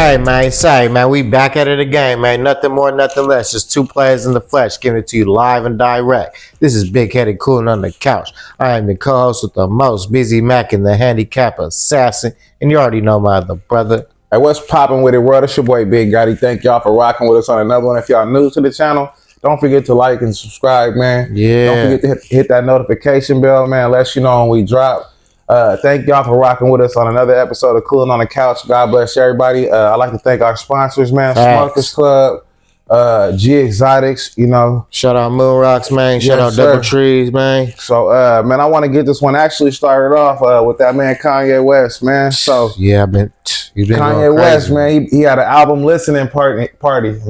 Hey man, say man, we back at it again, man. Nothing more, nothing less. Just two players in the flesh, giving it to you live and direct. This is Big Headed Coolin on the couch. I am the co-host with the most busy Mac and the handicap assassin, and you already know my other brother. Hey, what's popping with it, world? It's your boy Big Gotti. Thank y'all for rocking with us on another one. If y'all new to the channel, don't forget to like and subscribe, man. Yeah. Don't forget to hit that notification bell, man. Let you know when we drop. Thank y'all for rocking with us on another episode of Coolin on the Couch. God bless everybody. I'd like to thank our sponsors, man. Smokers Club, G Exotics, you know. Shout out Moon Rocks, man. Shout out Double Trees, man. So, man, I want to get this one actually started off with that man Kanye West, man. So, yeah, you've been Kanye West, man. He had an album listening party.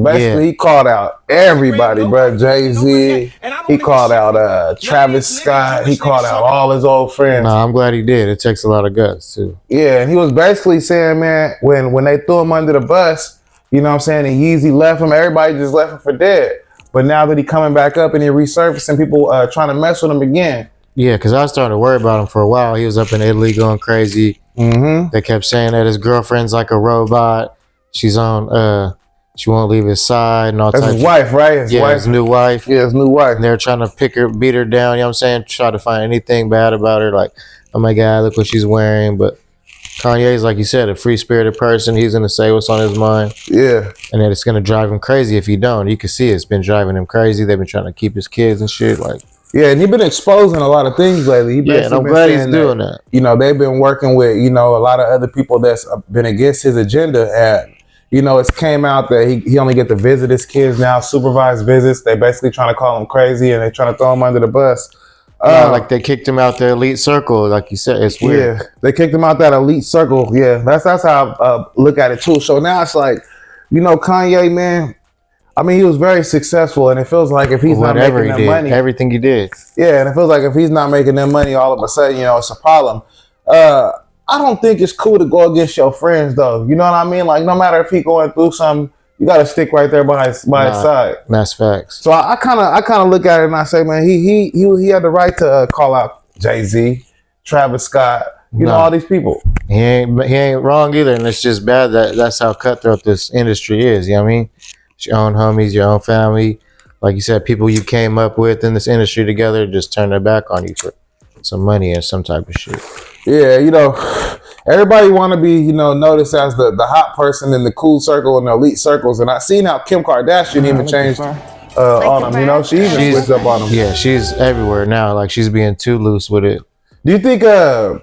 Basically, he called out everybody, bro. Jay-Z. He called out Travis Scott. He called out all his old friends. Nah, I'm glad he did. It takes a lot of guts too. Yeah, and he was basically saying, man, when they threw him under the bus, you know what I'm saying, and Yeezy left him, everybody just left him for dead. But now that he coming back up and he resurfacing, people trying to mess with him again. Yeah, because I was starting to worry about him for a while. He was up in Italy going crazy. Mm-hmm. They kept saying that his girlfriend's like a robot. She's on, she won't leave his side and all That's types. His wife, right? His new wife. Yeah, his new wife. And they're trying to beat her down, you know what I'm saying? Try to find anything bad about her. Like, oh my God, look what she's wearing. But Kanye's, like you said, a free-spirited person. He's going to say what's on his mind. Yeah. And then it's going to drive him crazy if he don't. You can see it's been driving him crazy. They've been trying to keep his kids and shit. Like, yeah, and he's been exposing a lot of things lately. Yeah, and I'm glad he's doing that. You know, they've been working with, you know, a lot of other people that's been against his agenda. And, you know, it's came out that he only get to visit his kids now, supervised visits. They basically trying to call him crazy and they trying to throw him under the bus. Like they kicked him out the elite circle, like you said. It's weird. Yeah, they kicked him out that elite circle. Yeah, that's how I look at it too. So now it's like, you know, Kanye, man, I mean, he was very successful, and it feels like if he's not making that money, everything he did. Yeah, and it feels like if he's not making that money, all of a sudden, you know, it's a problem. I don't think it's cool to go against your friends, though. You know what I mean? Like, no matter if he going through something, you got to stick right there by his side. That's facts. So I kind of look at it and I say, man, he had the right to call out Jay-Z, Travis Scott, you know, all these people. He ain't wrong either, and it's just bad that's how cutthroat this industry is. You know what I mean? It's your own homies, your own family, like you said, people you came up with in this industry together, just turn their back on you for some money or some type of shit. Yeah, you know, everybody want to be, you know, noticed as the hot person in the cool circle and the elite circles. And I see now Kim Kardashian even changed on them. You know, she even switched up on them. Yeah, she's everywhere now. Like, she's being too loose with it. Do you think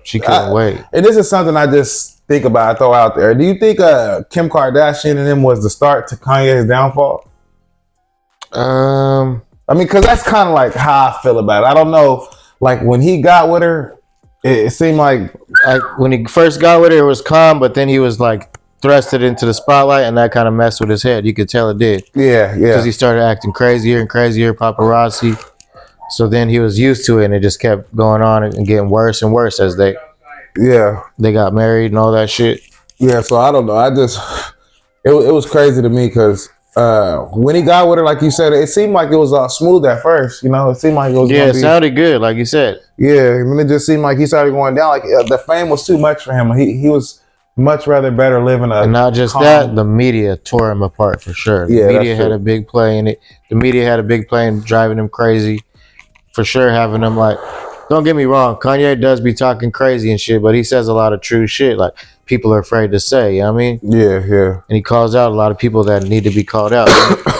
she couldn't wait? And this is something I just think about, I throw out there. Do you think Kim Kardashian and him was the start to Kanye's downfall? I mean, because that's kind of like how I feel about it. I don't know. Like, when he got with her, it seemed like when he first got with her, it was calm, but then he was like thrusted into the spotlight, and that kind of messed with his head. You could tell it did. Yeah. Because he started acting crazier and crazier, paparazzi. So then he was used to it, and it just kept going on and getting worse and worse as they got married and all that shit. Yeah, so I don't know. It was crazy to me because when he got with her, like you said, it seemed like it was smooth at first. You know, it seemed like it was. Yeah, it sounded good, like you said. Yeah, I mean, it just seemed like he started going down. Like the fame was too much for him. He was much rather better living a. And not just that, the media tore him apart for sure. Yeah, the media had a big play in it. The media had a big play in driving him crazy, for sure. Having him like, don't get me wrong, Kanye does be talking crazy and shit, but he says a lot of true shit. Like, people are afraid to say. You know what I mean? Yeah. And he calls out a lot of people that need to be called out.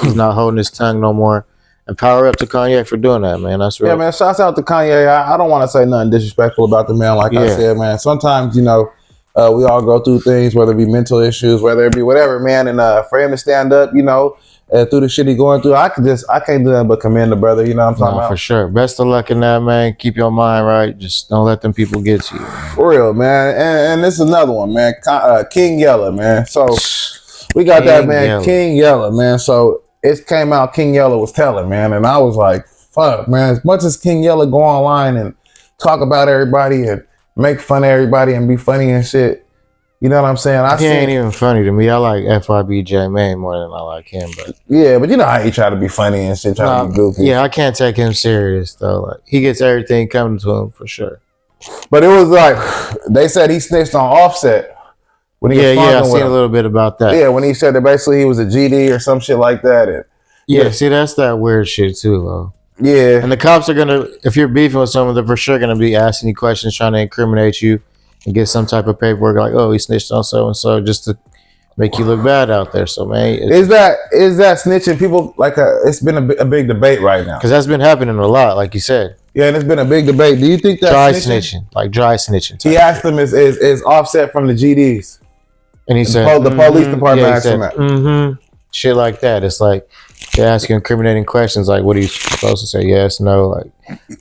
He's not holding his tongue no more. And power up to Kanye for doing that, man. That's real. Yeah, man. Shouts out to Kanye. I don't want to say nothing disrespectful about the man. Like I said, man. Sometimes, you know, we all go through things, whether it be mental issues, whether it be whatever, man. And for him to stand up, you know, through the shit he's going through, I can't do nothing but commend the brother. You know what I'm talking about? For sure. Best of luck in that, man. Keep your mind right. Just don't let them people get to you. For real, man. And this is another one, man. King Yella, man. So we got that, man. King Yella, man. So it came out King Yella was telling, man. And I was like, fuck, man. As much as King Yella go online and talk about everybody and make fun of everybody and be funny and shit, you know what I'm saying? He ain't even funny to me. I like FYBJ Maine more than I like him. But yeah, but you know how he try to be funny and shit, try to be goofy. Yeah, I can't take him serious though. Like, he gets everything coming to him for sure. But it was like they said he snitched on Offset. when he I was seen a little bit about that. Yeah, when he said that basically he was a GD or some shit like that. And, see, that's that weird shit too, though. Yeah. And the cops are gonna, if you're beefing with someone, they're for sure gonna be asking you questions, trying to incriminate you, and get some type of paperwork like, oh, he snitched on so and so, just to make you look bad out there. So, man, is that snitching? People like it's been a big debate right now because that's been happening a lot, like you said. Yeah, and it's been a big debate. Do you think that dry snitching, like dry snitching? He asked them is offset from the GDs, and he said the police department asked him that. Shit like that. It's like they ask you incriminating questions, like what are you supposed to say? Yes, no. Like,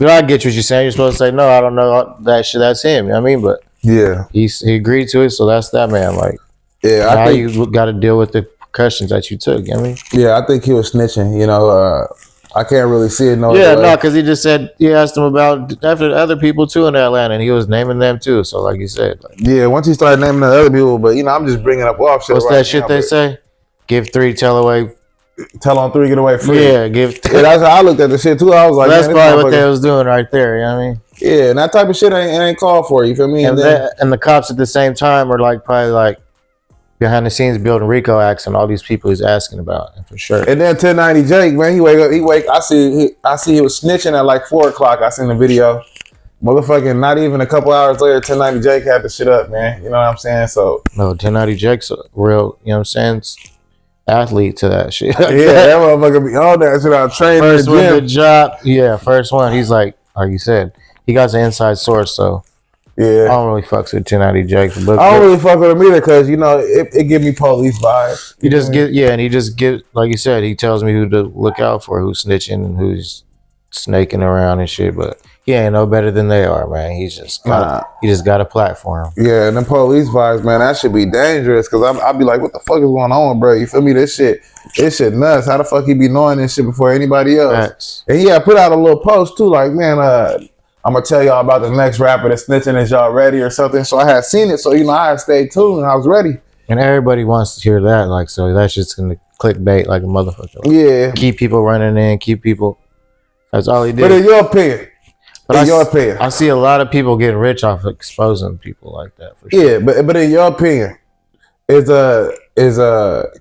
I get what you're saying. You're supposed to say no. I don't know that shit. That's him. You know what I mean, but yeah, he agreed to it, so that's that man. Like, yeah, now you got to deal with the repercussions that you took. You know what I mean, yeah, I think he was snitching. You know, I can't really see it. Because he just said he asked him about after other people too in Atlanta, and he was naming them too. So, like you said, once he started naming the other people, but I'm just bringing up off shit. What's that shit they say? Give 3, tell away. Tell on 3, get away free. Yeah, give. That's how I looked at the shit too. I was like, that's probably what they was doing right there. You know what I mean? Yeah, and that type of shit ain't called for. You feel me? And the cops at the same time are like probably like behind the scenes building RICO acts and all these people he's asking about, and for sure. And then 1090 Jake, man, he wake. I see he was snitching at like 4 o'clock. I seen the video. Motherfucking, not even a couple hours later, 1090 Jake had the shit up, man. You know what I'm saying? So no, 1090 Jake's a real, you know what I'm saying, athlete to that shit. Yeah, that motherfucker be on that shit. I trained first in the gym. With the job. Yeah, first one. He's like you said, he got an inside source, so. Yeah, I don't really fucks with 1090 Jake. But I don't really fuck with him either because it give me police vibes. He just get like you said. He tells me who to look out for, who's snitching and who's snaking around and shit. But he ain't no better than they are, man. He just got a platform. Yeah, and the police vibes, man, that should be dangerous because I'll be like, what the fuck is going on, bro? You feel me? This shit nuts. How the fuck he be knowing this shit before anybody else? Facts. And he put out a little post too, like, man, I'm gonna tell y'all about the next rapper that's snitching. Is y'all ready or something? So I had seen it, so I had stayed tuned and I was ready. And everybody wants to hear that, like, so that's just gonna clickbait like a motherfucker. Like, yeah, keep people running in, keep people. That's all he did. But in your opinion, I see a lot of people getting rich off of exposing people like that. For sure. Yeah, but in your opinion, is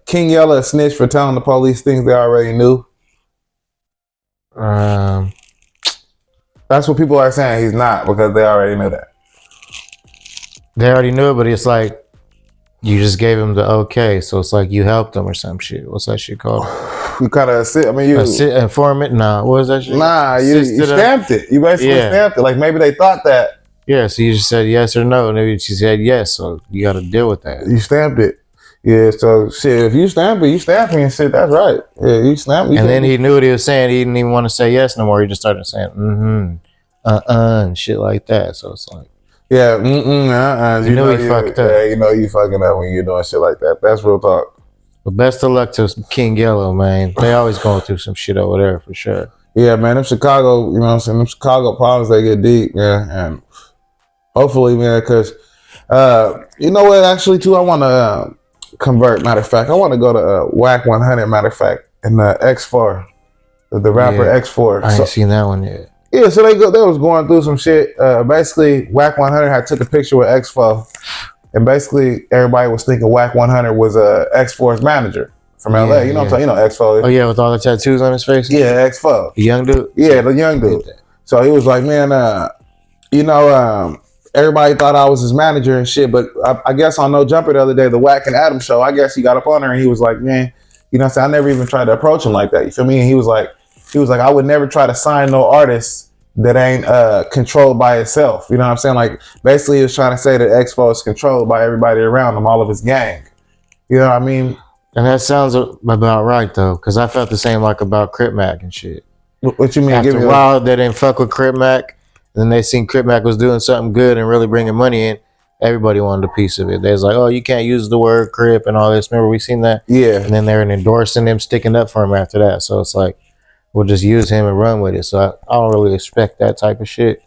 King Yella a snitch for telling the police things they already knew? That's what people are saying. He's not because they already knew that. They already knew it, but it's like you just gave him the okay, so it's like you helped them or some shit. What's that shit called? You kind of informant? Nah, what was that shit? Nah, you stamped it. You basically stamped it. Like maybe they thought that. Yeah, so you just said yes or no, and maybe she said yes, so you got to deal with that. You stamped it. Yeah, so shit, if you stamp it, you stamp me and shit, that's right. Yeah, you stamp me. And then he knew what he was saying. He didn't even want to say yes no more. He just started saying, and shit like that. So it's like, yeah, You know he fucked up. Yeah, you know you fucking up when you're doing shit like that. That's real talk. But best of luck to King Yella, man. They always going through some shit over there for sure. Yeah, man, them Chicago, you know what I'm saying, them Chicago problems, they get deep, man. And hopefully, man, because, you know what, actually, too, I want to convert, matter of fact. I want to go to Wack 100, matter of fact, in the X4, the rapper X4. I ain't seen that one yet. Yeah, so they was going through some shit. Basically, Wack 100 had took a picture with X4, and basically everybody was thinking Wack 100 was X4's manager from LA. You know what I'm talking? You know X4. Oh yeah, with all the tattoos on his face. Yeah, X4. The young dude. Yeah, the young dude. So he was like, man, everybody thought I was his manager and shit, but I guess on No Jumper the other day, the Wack and Adam show, I guess he got up on her and he was like, man, you know what I'm saying? I never even tried to approach him like that. You feel me? And he was like, I would never try to sign no artist that ain't controlled by itself. You know what I'm saying? Like, basically he was trying to say that X4 is controlled by everybody around him, all of his gang. You know what I mean? And that sounds about right, though, because I felt the same like about Crip Mac and shit. What you mean? After a while, they didn't fuck with Crip Mac, and then they seen Crip Mac was doing something good and really bringing money in. Everybody wanted a piece of it. They was like, oh, you can't use the word Crip and all this. Remember we seen that? Yeah. And then they were endorsing him, sticking up for him after that. So it's like, we'll just use him and run with it. So I don't really expect that type of shit.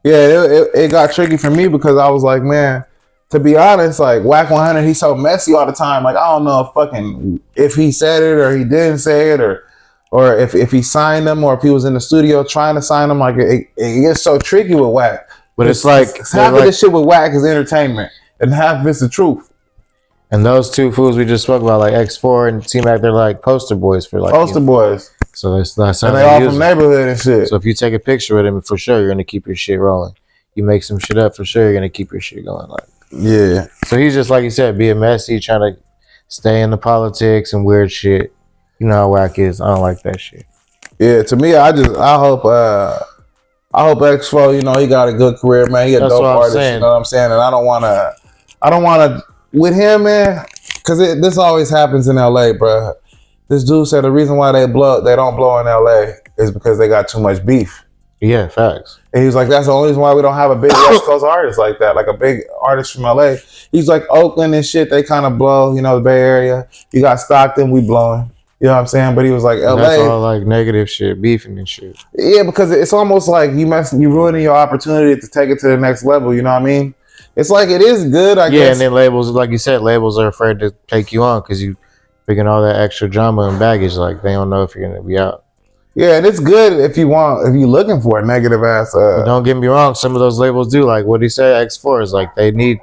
Yeah, it got tricky for me because I was like, man, to be honest, like Wack 100, he's so messy all the time. Like, I don't know if he said it or he didn't say it or if he signed them or if he was in the studio trying to sign them. Like, it gets so tricky with Wack. But it's like half of this shit with Wack is entertainment and half of it's the truth. And those two fools we just spoke about, like X4 and T-Mac, they're like poster boys for like poster boys. So it's not and they all from neighborhood and shit. So if you take a picture with him, for sure you're gonna keep your shit rolling. You make some shit up, for sure you're gonna keep your shit going. Like yeah. So he's just like you said, being messy, trying to stay in the politics and weird shit. You know how Wack is. I don't like that shit. Yeah, to me, I hope X4, you know, he got a good career, man. He a dope artist, you know what I'm saying? And I don't wanna with him, man, because this always happens in LA, bro. This dude said the reason why they don't blow in LA is because they got too much beef. Yeah, facts. And he was like, that's the only reason why we don't have a big West Coast artist like that, like a big artist from LA. He's like, Oakland and shit, they kind of blow, you know, the Bay Area. You got Stockton, we blowing. You know what I'm saying? But he was like, LA. That's all like negative shit, beefing and shit. Yeah, because it's almost like you ruining your opportunity to take it to the next level, you know what I mean? It's like it is good, I guess. Yeah, and then labels, like you said, labels are afraid to take you on because you bringing all that extra drama and baggage. Like they don't know if you're gonna be out. Yeah, and it's good if you're looking for a negative ass. But don't get me wrong, some of those labels do. Like what he said, X4 is like they need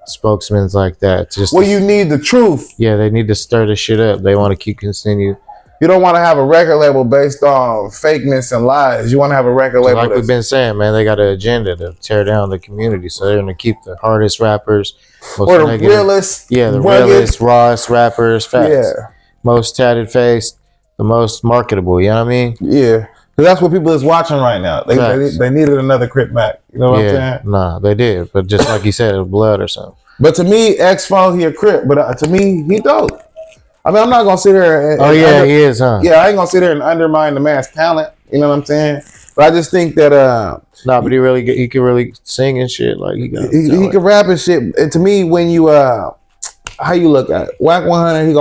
spokesmen like that. You need the truth. Yeah, they need to stir the shit up. They want to continue. You don't want to have a record label based on fakeness and lies. You want to have a record label. Like we've been saying, man, they got an agenda to tear down the community. So they're gonna keep the hardest rappers, or the realest, the realest, rawest rappers, facts, most tatted face, the most marketable. You know what I mean? Yeah, because that's what people is watching right now. They needed another Crip Mac. You know what I'm saying? Nah, they did, but just like you said, it was blood or something. But to me, X4, he a Crip, but to me, he dope. I mean, I'm not gonna sit here. He is, huh? Yeah, I ain't gonna sit here and undermine the man's talent. You know what I'm saying? But I just think that but he can really sing and shit. Like he can rap and shit. And to me, when you how you look at it, Wack 100, he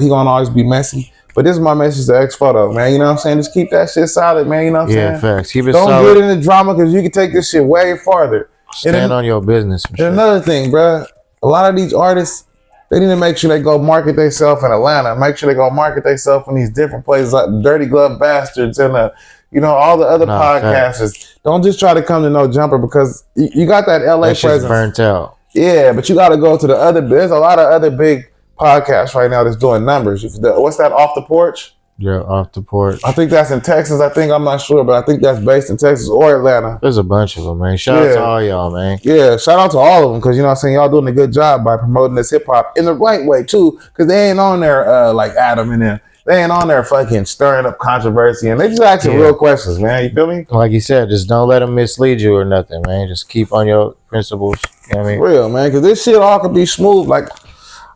gonna always be messy. But this is my message to X4 though, man. You know what I'm saying? Just keep that shit solid, man. You know what I'm saying? Yeah, facts. Keep it Don't solid. get into drama because you can take this shit way farther. Stand on your business. And another thing, bro, a lot of these artists, they need to make sure they go market themselves in Atlanta. Make sure they go market themselves in these different places like Dirty Glove Bastards and all the other podcasters. Don't just try to come to No Jumper because you got that LA presence. Burnt out. Yeah, but you got to go to the other. There's a lot of other big podcasts right now that's doing numbers. What's that? Off the Porch? Yeah, Off the Porch. I think that's in Texas. I'm not sure, but I think that's based in Texas or Atlanta. There's a bunch of them, man. Shout out to all y'all, man. Yeah, shout out to all of them because, you know what I'm saying, y'all doing a good job by promoting this hip-hop in the right way, too, because they ain't on there like Adam and them. They ain't on there fucking stirring up controversy, and they just asking real questions, man. You feel me? Like you said, just don't let them mislead you or nothing, man. Just keep on your principles. You know what I mean? Real, man, because this shit all could be smooth. Like,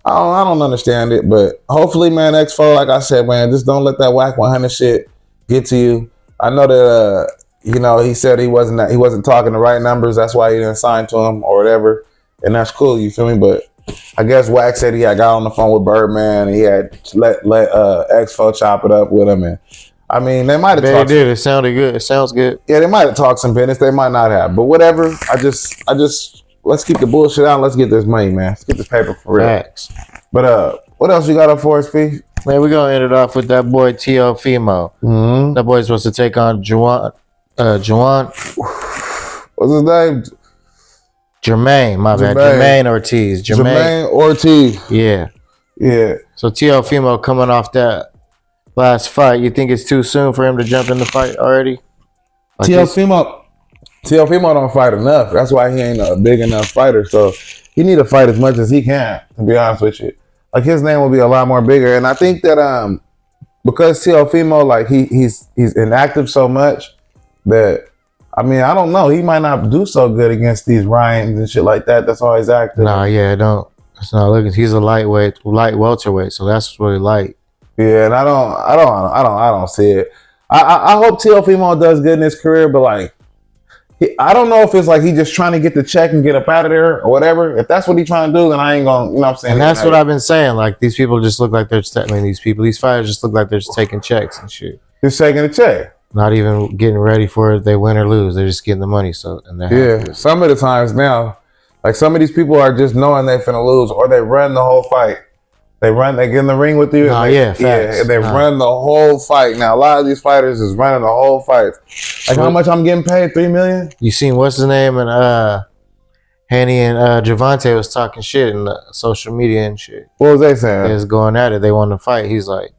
I don't understand it, but hopefully, man, X4, like I said, man, just don't let that Wack 100 shit get to you. I know that, he said he wasn't talking the right numbers. That's why he didn't sign to him or whatever, and that's cool. You feel me? But I guess Wack said he had got on the phone with Birdman and he had let X4 chop it up with him, and I mean, they might have talked. They did. It sounded good. It sounds good. Yeah, they might have talked some business. They might not have, but whatever. I just. Let's keep the bullshit out. Let's get this money, man. Let's get this paper for real. Facts. But what else you got up for us, P? Man, we're gonna end it off with that boy Teofimo. Mm-hmm. That boy's supposed to take on Juwan. What's his name? Jermaine, my bad. Jermaine Ortiz. Jermaine Ortiz. Yeah. Yeah. So Teofimo coming off that last fight, you think it's too soon for him to jump in the fight already? Like Teofimo don't fight enough. That's why he ain't a big enough fighter. So he need to fight as much as he can, to be honest with you. Like his name will be a lot more bigger. And I think that because Teofimo, like he's inactive so much that I mean, I don't know. He might not do so good against these Ryans and shit like that. That's always active. Nah, yeah, don't. It's not looking. He's a light welterweight, so that's really light. Yeah, and I don't see it. I hope Teofimo does good in his career, but like, I don't know if it's like he just trying to get the check and get up out of there or whatever. If that's what he's trying to do, then I ain't gonna, you know what I'm saying? And that's what I've been saying. Like, these people just look like they're, these fighters just look like they're just taking checks and shit. Just taking a check. Not even getting ready for it. They win or lose. They're just getting the money. So, and they're happy. Some of the times now, like some of these people are just knowing they finna lose, or they run the whole fight. They get in the ring with you. And they run the whole fight. Now a lot of these fighters is running the whole fight. Like how much I'm getting paid? $3 million. You seen what's his name and Haney and Javante was talking shit in the social media and shit. What was they saying? They was going at it. They wanted to fight. He's like,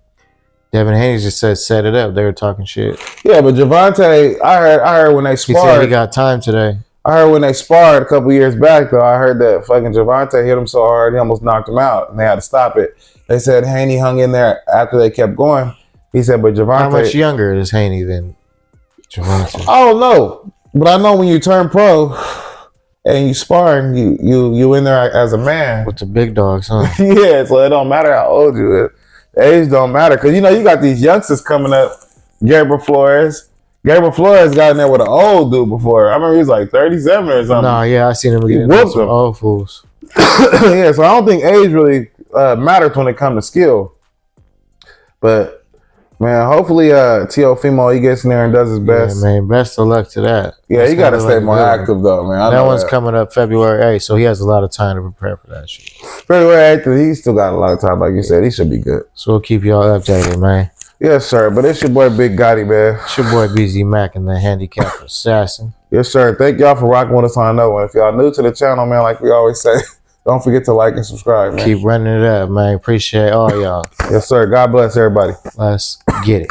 Devin Haney just said, set it up. They were talking shit. Yeah, but Javante, I heard when they sparred. He said he got time today. I heard when they sparred a couple years back, though, I heard that fucking Javante hit him so hard, he almost knocked him out, and they had to stop it. They said Haney hung in there after they kept going. He said, but Javante... How much younger is Haney than Javante? I don't know, but I know when you turn pro and you sparring, you in there as a man. With the big dogs, huh? Yeah, so it don't matter how old you is. Age don't matter, because, you know, you got these youngsters coming up. Gabriel Flores got in there with an old dude before. I remember he was like 37 or something. Nah, yeah, I seen him getting some old fools. Yeah, so I don't think age really matters when it comes to skill. But, man, hopefully Teofimo, he gets in there and does his best. Yeah, man, best of luck to that. Yeah, you got to stay more active, though, man. That one's coming up February 8th, so he has a lot of time to prepare for that shit. February 8th, he still got a lot of time, like you said. He should be good. So we'll keep y'all updated, man. Yes, sir. But it's your boy Big Gotti, man. It's your boy BZ Mac and the Handicap Assassin. Yes, sir. Thank y'all for rocking with us on another one. If y'all new to the channel, man, like we always say, don't forget to like and subscribe, man. Keep running it up, man. Appreciate all y'all. Yes, sir. God bless everybody. Let's get it.